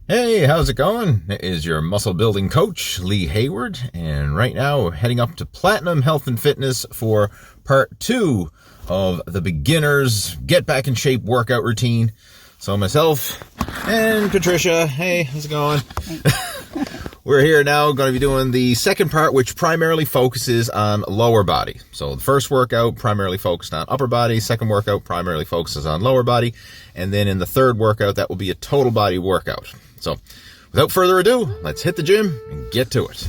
Hey, how's it going? It is your muscle building coach, Lee Hayward, and right now we're heading up to Platinum Health and Fitness for part 2 of the beginner's get back in shape workout routine. So myself and Patricia, hey, how's it going? We're here now going to be doing the second part, which primarily focuses on lower body. So the first workout primarily focused on upper body, second workout primarily focuses on lower body, and then in the third workout, that will be a total body workout. So without further ado, let's hit the gym and get to it.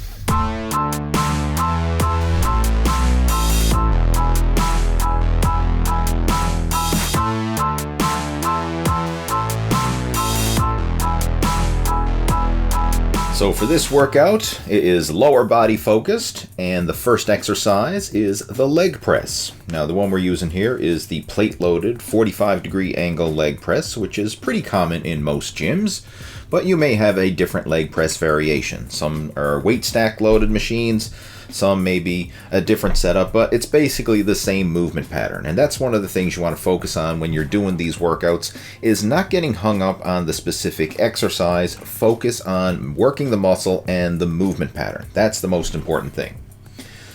So for this workout, it is lower body focused, and the first exercise is the leg press. Now the one we're using here is the plate-loaded 45-degree angle leg press, which is pretty common in most gyms, but you may have a different leg press variation. Some are weight stack loaded machines, some may be a different setup, but it's basically the same movement pattern. And that's one of the things you want to focus on when you're doing these workouts, is not getting hung up on the specific exercise. Focus on working the muscle and the movement pattern. That's the most important thing.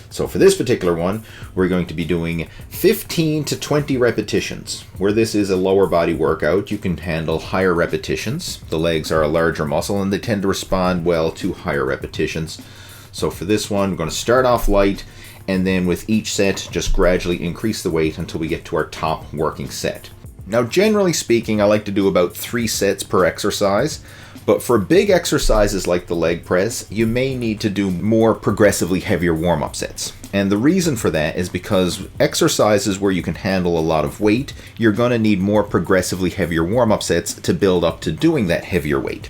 So for this particular one, we're going to be doing 15 to 20 repetitions. Where this is a lower body workout, you can handle higher repetitions. The legs are a larger muscle and they tend to respond well to higher repetitions. So for this one, we're going to start off light, and then with each set, just gradually increase the weight until we get to our top working set. Now, generally speaking, I like to do about 3 sets per exercise, but for big exercises like the leg press, you may need to do more progressively heavier warm-up sets. And the reason for that is because exercises where you can handle a lot of weight, you're going to need more progressively heavier warm-up sets to build up to doing that heavier weight.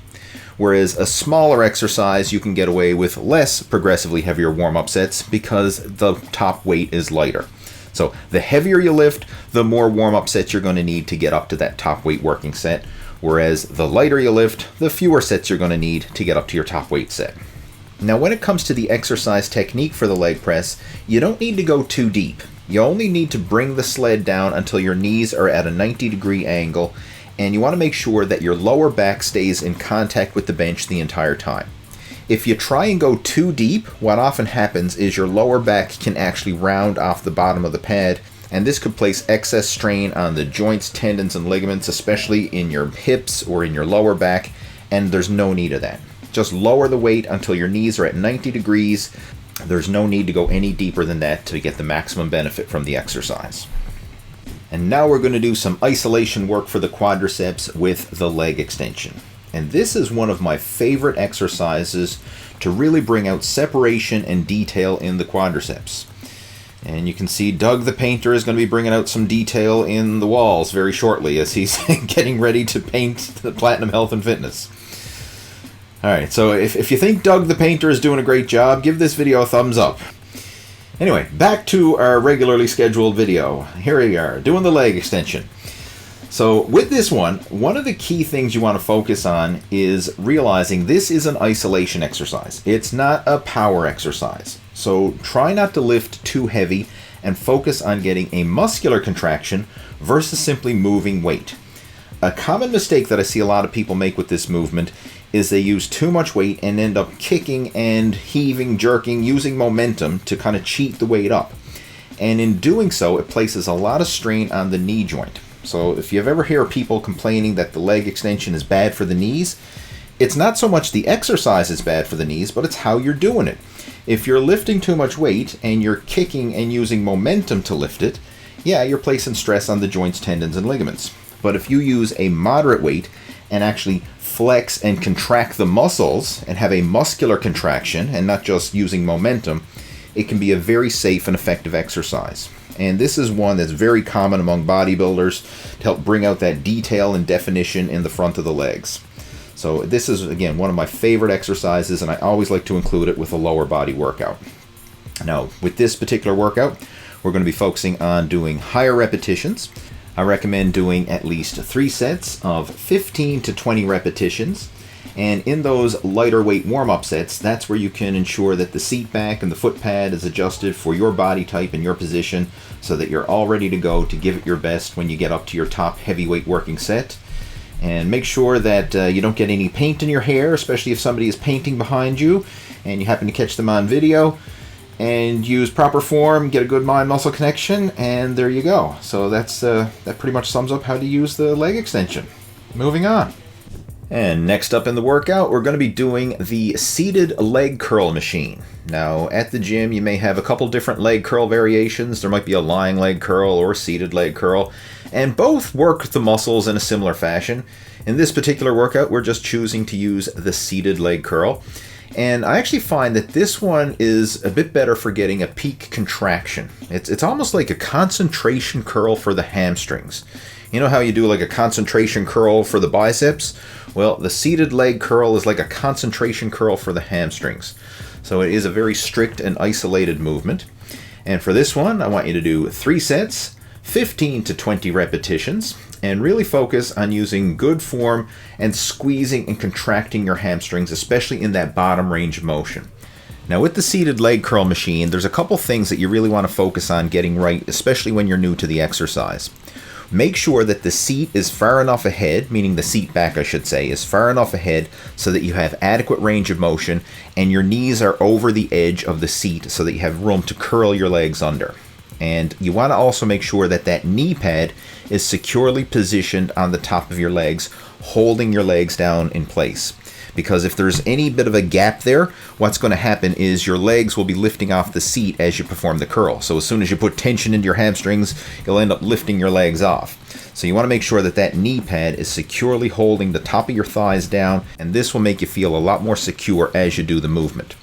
Whereas a smaller exercise, you can get away with less progressively heavier warm-up sets because the top weight is lighter. So the heavier you lift, the more warm-up sets you're going to need to get up to that top weight working set. Whereas the lighter you lift, the fewer sets you're going to need to get up to your top weight set. Now when it comes to the exercise technique for the leg press, you don't need to go too deep. You only need to bring the sled down until your knees are at a 90-degree angle, and you want to make sure that your lower back stays in contact with the bench the entire time. If you try and go too deep, what often happens is your lower back can actually round off the bottom of the pad, and this could place excess strain on the joints, tendons, and ligaments, especially in your hips or in your lower back, and there's no need of that. Just lower the weight until your knees are at 90 degrees. There's no need to go any deeper than that to get the maximum benefit from the exercise. And now we're going to do some isolation work for the quadriceps with the leg extension. And this is one of my favorite exercises to really bring out separation and detail in the quadriceps. And you can see Doug the painter is going to be bringing out some detail in the walls very shortly as he's getting ready to paint the Platinum Health and Fitness. Alright, so if you think Doug the painter is doing a great job, give this video a thumbs up. Anyway, back to our regularly scheduled video. Here we are, doing the leg extension. So with this one of the key things you want to focus on is realizing this is an isolation exercise. It's not a power exercise. So try not to lift too heavy and focus on getting a muscular contraction versus simply moving weight. A common mistake that I see a lot of people make with this movement is they use too much weight and end up kicking and heaving, jerking, using momentum to kind of cheat the weight up. And in doing so, it places a lot of strain on the knee joint. So if you've ever heard people complaining that the leg extension is bad for the knees, it's not so much the exercise is bad for the knees, but it's how you're doing it. If you're lifting too much weight and you're kicking and using momentum to lift it, yeah, you're placing stress on the joints, tendons, and ligaments. But if you use a moderate weight and actually flex and contract the muscles and have a muscular contraction and not just using momentum, it can be a very safe and effective exercise. And this is one that's very common among bodybuilders to help bring out that detail and definition in the front of the legs. So this is, again, one of my favorite exercises, and I always like to include it with a lower body workout. Now, with this particular workout, we're going to be focusing on doing higher repetitions. I recommend doing at least 3 sets of 15 to 20 repetitions. And in those lighter weight warm-up sets, that's where you can ensure that the seat back and the foot pad is adjusted for your body type and your position so that you're all ready to go to give it your best when you get up to your top heavyweight working set. And make sure that you don't get any paint in your hair, especially if somebody is painting behind you and you happen to catch them on video. And use proper form, get a good mind-muscle connection, and there you go. So that pretty much sums up how to use the leg extension. Moving on. And next up in the workout, we're going to be doing the seated leg curl machine. Now, at the gym, you may have a couple different leg curl variations. There might be a lying leg curl or a seated leg curl, and both work the muscles in a similar fashion. In this particular workout, we're just choosing to use the seated leg curl. And I actually find that this one is a bit better for getting a peak contraction. It's almost like a concentration curl for the hamstrings. You know how you do like a concentration curl for the biceps? Well, the seated leg curl is like a concentration curl for the hamstrings. So it is a very strict and isolated movement. And for this one, I want you to do 3 sets, 15 to 20 repetitions, and really focus on using good form and squeezing and contracting your hamstrings, especially in that bottom range of motion. Now with the seated leg curl machine, there's a couple things that you really want to focus on getting right, especially when you're new to the exercise. Make sure that the seat is far enough ahead, meaning the seat back I should say, is far enough ahead so that you have adequate range of motion and your knees are over the edge of the seat so that you have room to curl your legs under. And you want to also make sure that that knee pad is securely positioned on the top of your legs, holding your legs down in place. Because if there's any bit of a gap there, what's going to happen is your legs will be lifting off the seat as you perform the curl. So as soon as you put tension into your hamstrings, you'll end up lifting your legs off. So you want to make sure that that knee pad is securely holding the top of your thighs down, and this will make you feel a lot more secure as you do the movement.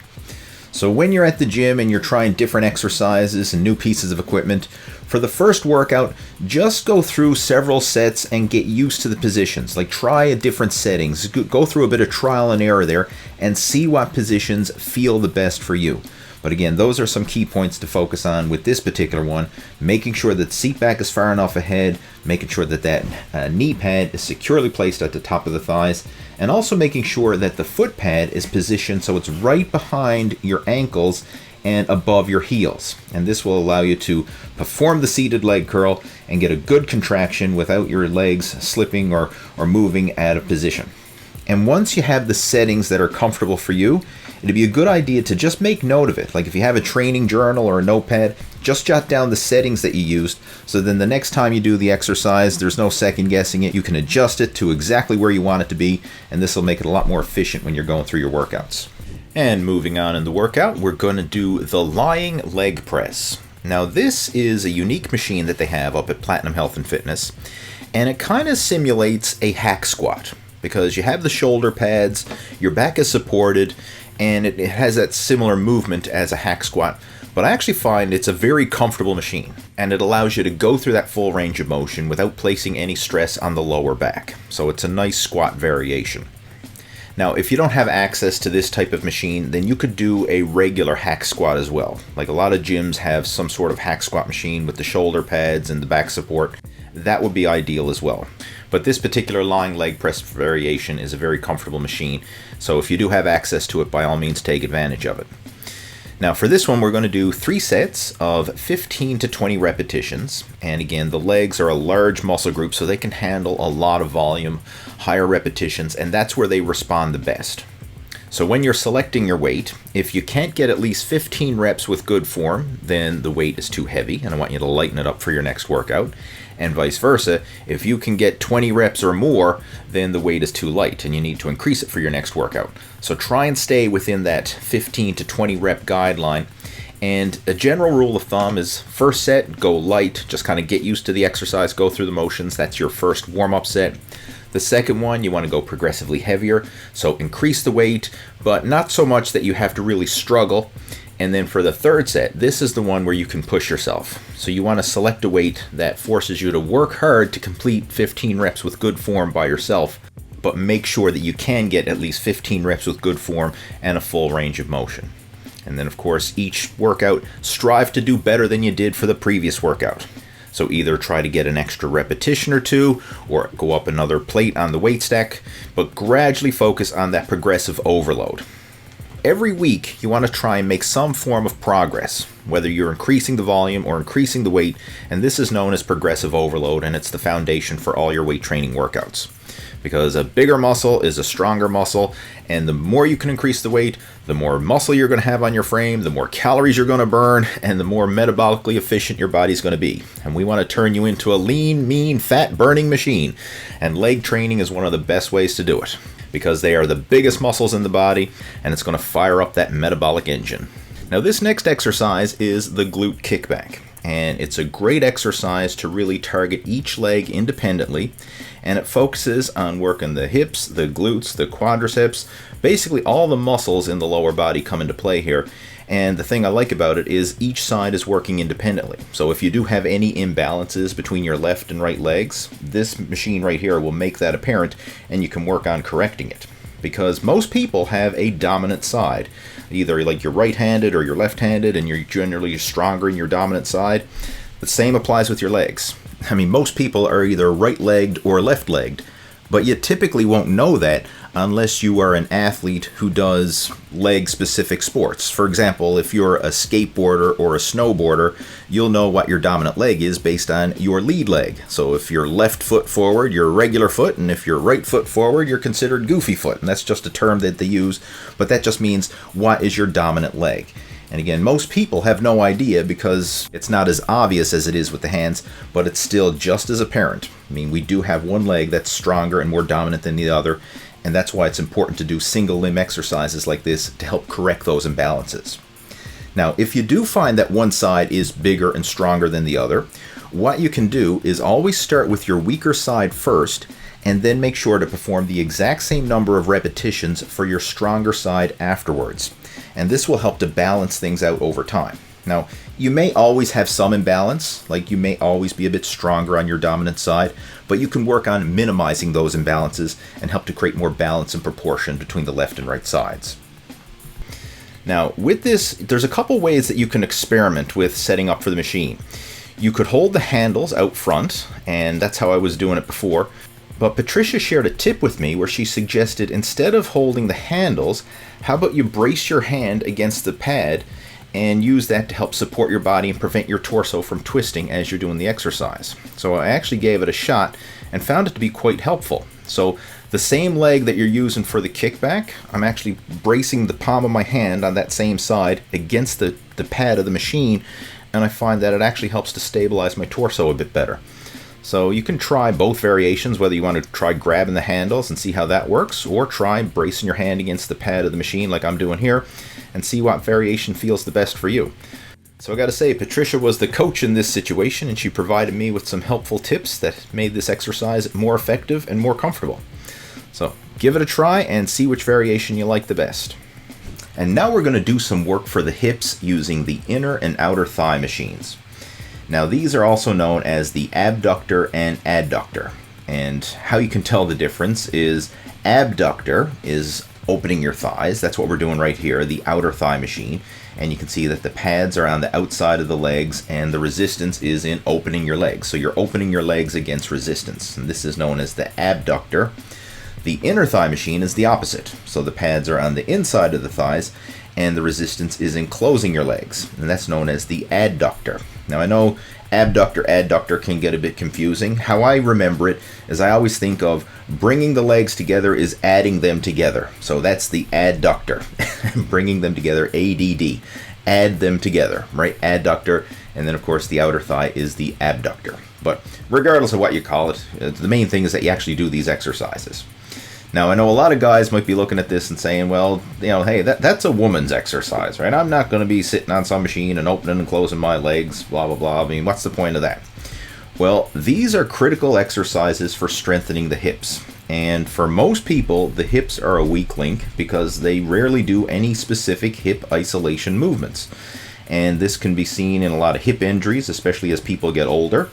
So when you're at the gym and you're trying different exercises and new pieces of equipment, for the first workout, just go through several sets and get used to the positions. Like try a different settings, go through a bit of trial and error there and see what positions feel the best for you. But again, those are some key points to focus on with this particular one. Making sure that seat back is far enough ahead, making sure that that knee pad is securely placed at the top of the thighs, and also making sure that the foot pad is positioned so it's right behind your ankles and above your heels. And this will allow you to perform the seated leg curl and get a good contraction without your legs slipping or moving out of position. And once you have the settings that are comfortable for you, it'd be a good idea to just make note of it. Like if you have a training journal or a notepad, just jot down the settings that you used, so then the next time you do the exercise, there's no second guessing it. You can adjust it to exactly where you want it to be, and this will make it a lot more efficient when you're going through your workouts. And moving on in the workout, we're going to do the lying leg press. Now this is a unique machine that they have up at Platinum Health and Fitness, and it kind of simulates a hack squat because you have the shoulder pads, your back is supported, and it has that similar movement as a hack squat. But I actually find it's a very comfortable machine, and it allows you to go through that full range of motion without placing any stress on the lower back. So it's a nice squat variation. Now, if you don't have access to this type of machine, then you could do a regular hack squat as well. Like a lot of gyms have some sort of hack squat machine with the shoulder pads and the back support. That would be ideal as well. But this particular lying leg press variation is a very comfortable machine. So if you do have access to it, by all means take advantage of it. Now for this one, we're going to do 3 sets of 15 to 20 repetitions. And again, the legs are a large muscle group, so they can handle a lot of volume, higher repetitions, and that's where they respond the best. So when you're selecting your weight, if you can't get at least 15 reps with good form, then the weight is too heavy, and I want you to lighten it up for your next workout. And vice versa, if you can get 20 reps or more, then the weight is too light and you need to increase it for your next workout. So try and stay within that 15 to 20 rep guideline. And a general rule of thumb is first set, go light, just kind of get used to the exercise, go through the motions. That's your first warm-up set. The second one, you want to go progressively heavier, so increase the weight, but not so much that you have to really struggle. And then for the third set, this is the one where you can push yourself. So you want to select a weight that forces you to work hard to complete 15 reps with good form by yourself, but make sure that you can get at least 15 reps with good form and a full range of motion. And then of course, each workout, strive to do better than you did for the previous workout. So either try to get an extra repetition or two, or go up another plate on the weight stack, but gradually focus on that progressive overload. Every week, you want to try and make some form of progress, whether you're increasing the volume or increasing the weight, and this is known as progressive overload, and it's the foundation for all your weight training workouts. Because a bigger muscle is a stronger muscle, and the more you can increase the weight, the more muscle you're going to have on your frame, the more calories you're going to burn, and the more metabolically efficient your body's going to be. And we want to turn you into a lean, mean, fat-burning machine, and leg training is one of the best ways to do it, because they are the biggest muscles in the body, and it's going to fire up that metabolic engine. Now this next exercise is the glute kickback, and it's a great exercise to really target each leg independently, and it focuses on working the hips, the glutes, the quadriceps, basically all the muscles in the lower body come into play here. And the thing I like about it is each side is working independently. So if you do have any imbalances between your left and right legs, this machine right here will make that apparent, and you can work on correcting it. Because most people have a dominant side, either like you're right-handed or you're left-handed, and you're generally stronger in your dominant side. The same applies with your legs. I mean, most people are either right-legged or left-legged, but you typically won't know that unless you are an athlete who does leg-specific sports. For example, if you're a skateboarder or a snowboarder, you'll know what your dominant leg is based on your lead leg. So if you're left foot forward, you're regular foot, and if you're right foot forward, you're considered goofy foot. And that's just a term that they use, but that just means what is your dominant leg. And again, most people have no idea because it's not as obvious as it is with the hands, but it's still just as apparent. I mean, we do have one leg that's stronger and more dominant than the other, and that's why it's important to do single limb exercises like this to help correct those imbalances. Now, if you do find that one side is bigger and stronger than the other, what you can do is always start with your weaker side first, and then make sure to perform the exact same number of repetitions for your stronger side afterwards. And this will help to balance things out over time. Now, you may always have some imbalance, like you may always be a bit stronger on your dominant side, but you can work on minimizing those imbalances and help to create more balance and proportion between the left and right sides. Now, with this, there's a couple ways that you can experiment with setting up for the machine. You could hold the handles out front, and that's how I was doing it before. But Patricia shared a tip with me where she suggested instead of holding the handles, how about you brace your hand against the pad and use that to help support your body and prevent your torso from twisting as you're doing the exercise. So I actually gave it a shot and found it to be quite helpful. So the same leg that you're using for the kickback, I'm actually bracing the palm of my hand on that same side against the pad of the machine, and I find that it actually helps to stabilize my torso a bit better. So you can try both variations, whether you want to try grabbing the handles and see how that works, or try bracing your hand against the pad of the machine like I'm doing here, and see what variation feels the best for you. So I gotta say, Patricia was the coach in this situation, and she provided me with some helpful tips that made this exercise more effective and more comfortable. So give it a try and see which variation you like the best. And now we're going to do some work for the hips using the inner and outer thigh machines. Now these are also known as the abductor and adductor. And how you can tell the difference is abductor is opening your thighs. That's what we're doing right here, the outer thigh machine. And you can see that the pads are on the outside of the legs and the resistance is in opening your legs. So you're opening your legs against resistance. And this is known as the abductor. The inner thigh machine is the opposite. So the pads are on the inside of the thighs and the resistance is in closing your legs. And that's known as the adductor. Now I know abductor, adductor can get a bit confusing. How I remember it is I always think of bringing the legs together is adding them together. So that's the adductor. Bringing them together, ADD. Add them together, right? Adductor. And then of course the outer thigh is the abductor. But regardless of what you call it, the main thing is that you actually do these exercises. Now, I know a lot of guys might be looking at this and saying, well, you know, hey, that's a woman's exercise, right? I'm not going to be sitting on some machine and opening and closing my legs, blah, blah, blah. I mean, what's the point of that? Well, these are critical exercises for strengthening the hips. And for most people, the hips are a weak link because they rarely do any specific hip isolation movements. And this can be seen in a lot of hip injuries, especially as people get older.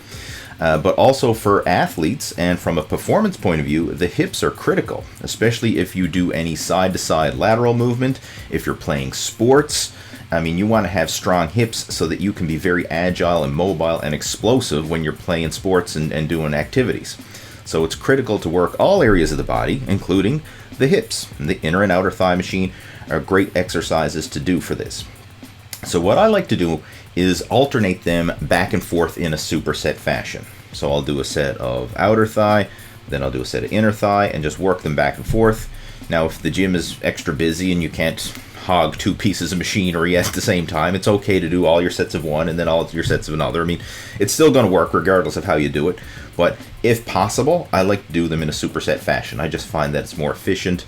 But also for athletes and from a performance point of view, the hips are critical, especially if you do any side-to-side lateral movement, if you're playing sports. I mean, you want to have strong hips so that you can be very agile and mobile and explosive when you're playing sports and doing activities. So it's critical to work all areas of the body, including the hips. The inner and outer thigh machine are great exercises to do for this. So what I like to do is alternate them back and forth in a superset fashion. So I'll do a set of outer thigh, then I'll do a set of inner thigh, and just work them back and forth. Now, if the gym is extra busy and you can't hog 2 pieces of machinery at the same time, it's okay to do all your sets of one and then all your sets of another. I mean, it's still going to work regardless of how you do it. But if possible, I like to do them in a superset fashion. I just find that it's more efficient.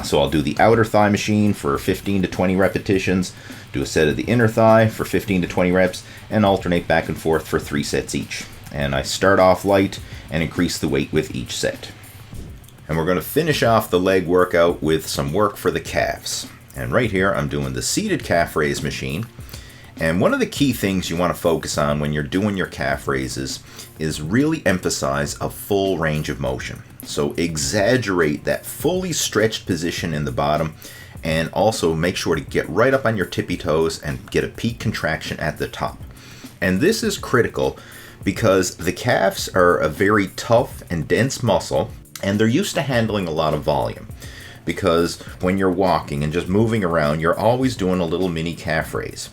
So I'll do the outer thigh machine for 15 to 20 repetitions, do a set of the inner thigh for 15 to 20 reps, and alternate back and forth for 3 sets each. And I start off light and increase the weight with each set. And we're going to finish off the leg workout with some work for the calves. And right here I'm doing the seated calf raise machine. And one of the key things you want to focus on when you're doing your calf raises is really emphasize a full range of motion. So exaggerate that fully stretched position in the bottom, and also make sure to get right up on your tippy toes and get a peak contraction at the top. And this is critical because the calves are a very tough and dense muscle, and they're used to handling a lot of volume. Because when you're walking and just moving around, you're always doing a little mini calf raise.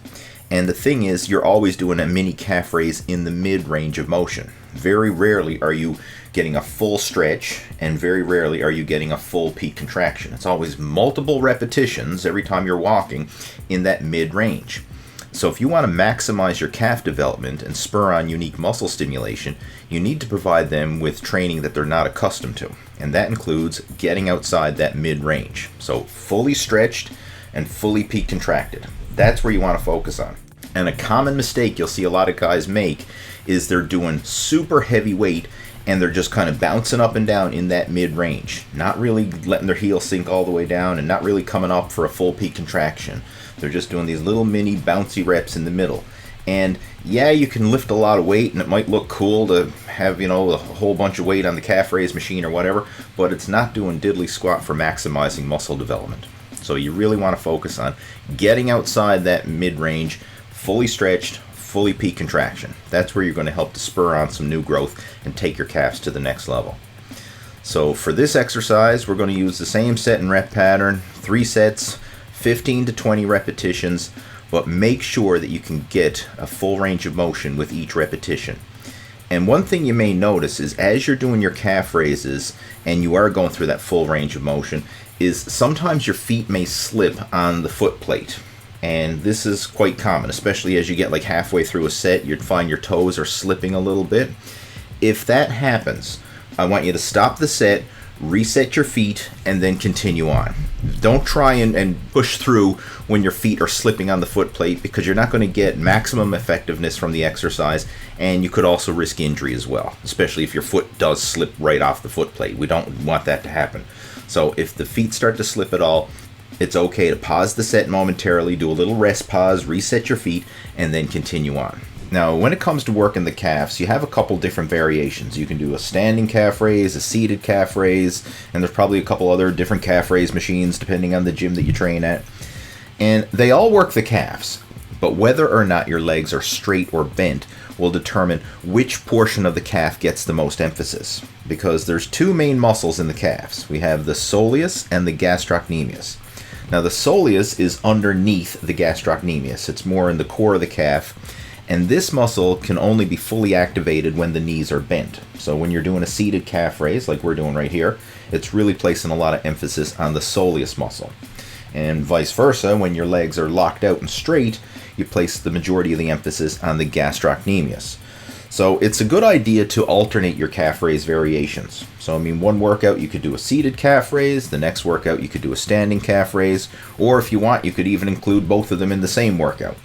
And the thing is, you're always doing a mini calf raise in the mid-range of motion. Very rarely are you getting a full stretch, and very rarely are you getting a full peak contraction. It's always multiple repetitions every time you're walking in that mid-range. So if you want to maximize your calf development and spur on unique muscle stimulation, you need to provide them with training that they're not accustomed to. And that includes getting outside that mid-range. So fully stretched and fully peak contracted. That's where you want to focus on. And a common mistake you'll see a lot of guys make is they're doing super heavy weight and they're just kind of bouncing up and down in that mid-range, not really letting their heel sink all the way down and not really coming up for a full peak contraction. They're just doing these little mini bouncy reps in the middle. And yeah, you can lift a lot of weight and it might look cool to have, a whole bunch of weight on the calf raise machine or whatever, but it's not doing diddly squat for maximizing muscle development. So you really want to focus on getting outside that mid-range, fully stretched, fully peak contraction. That's where you're going to help to spur on some new growth and take your calves to the next level. So for this exercise, we're going to use the same set and rep pattern, 3 sets, 15 to 20 repetitions, but make sure that you can get a full range of motion with each repetition. And one thing you may notice is as you're doing your calf raises and you are going through that full range of motion, is sometimes your feet may slip on the foot plate. And this is quite common, especially as you get like halfway through a set, you'd find your toes are slipping a little bit. If that happens, I want you to stop the set, reset your feet, and then continue on. Don't try and push through when your feet are slipping on the foot plate, because you're not going to get maximum effectiveness from the exercise, and you could also risk injury as well, especially if your foot does slip right off the foot plate. We don't want that to happen. So if the feet start to slip at all, it's okay to pause the set momentarily, do a little rest pause, reset your feet, and then continue on. Now, when it comes to working the calves, you have a couple different variations. You can do a standing calf raise, a seated calf raise, and there's probably a couple other different calf raise machines depending on the gym that you train at. And they all work the calves, but whether or not your legs are straight or bent will determine which portion of the calf gets the most emphasis. Because there's 2 main muscles in the calves. We have the soleus and the gastrocnemius. Now, the soleus is underneath the gastrocnemius. It's more in the core of the calf. And this muscle can only be fully activated when the knees are bent. So when you're doing a seated calf raise, like we're doing right here, it's really placing a lot of emphasis on the soleus muscle. And vice versa, when your legs are locked out and straight, you place the majority of the emphasis on the gastrocnemius. So it's a good idea to alternate your calf raise variations. So one workout you could do a seated calf raise, the next workout you could do a standing calf raise, or if you want, you could even include both of them in the same workout.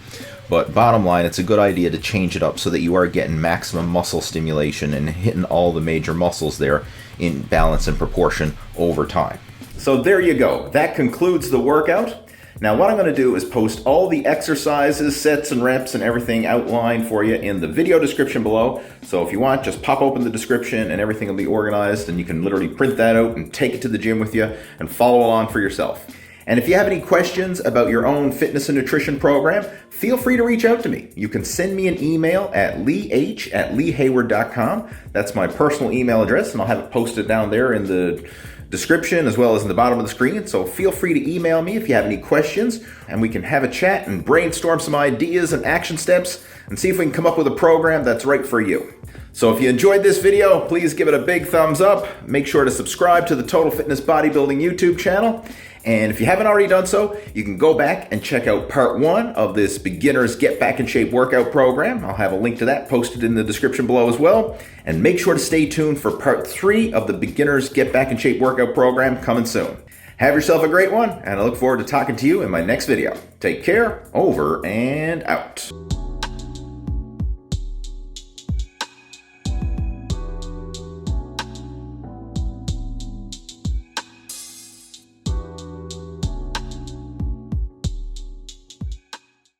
But bottom line, it's a good idea to change it up so that you are getting maximum muscle stimulation and hitting all the major muscles there in balance and proportion over time. So there you go. That concludes the workout. Now what I'm going to do is post all the exercises, sets and reps and everything outlined for you in the video description below. So if you want, just pop open the description and everything will be organized, and you can literally print that out and take it to the gym with you and follow along for yourself. And if you have any questions about your own fitness and nutrition program, feel free to reach out to me. You can send me an email at leeh@leehayward.com. That's my personal email address, and I'll have it posted down there in the description as well as in the bottom of the screen. So feel free to email me if you have any questions, and we can have a chat and brainstorm some ideas and action steps and see if we can come up with a program that's right for you. So if you enjoyed this video, please give it a big thumbs up. Make sure to subscribe to the Total Fitness Bodybuilding YouTube channel. And if you haven't already done so, you can go back and check out part 1 of this Beginner's Get Back in Shape workout program. I'll have a link to that posted in the description below as well. And make sure to stay tuned for part 3 of the Beginner's Get Back in Shape workout program coming soon. Have yourself a great one, and I look forward to talking to you in my next video. Take care, over and out.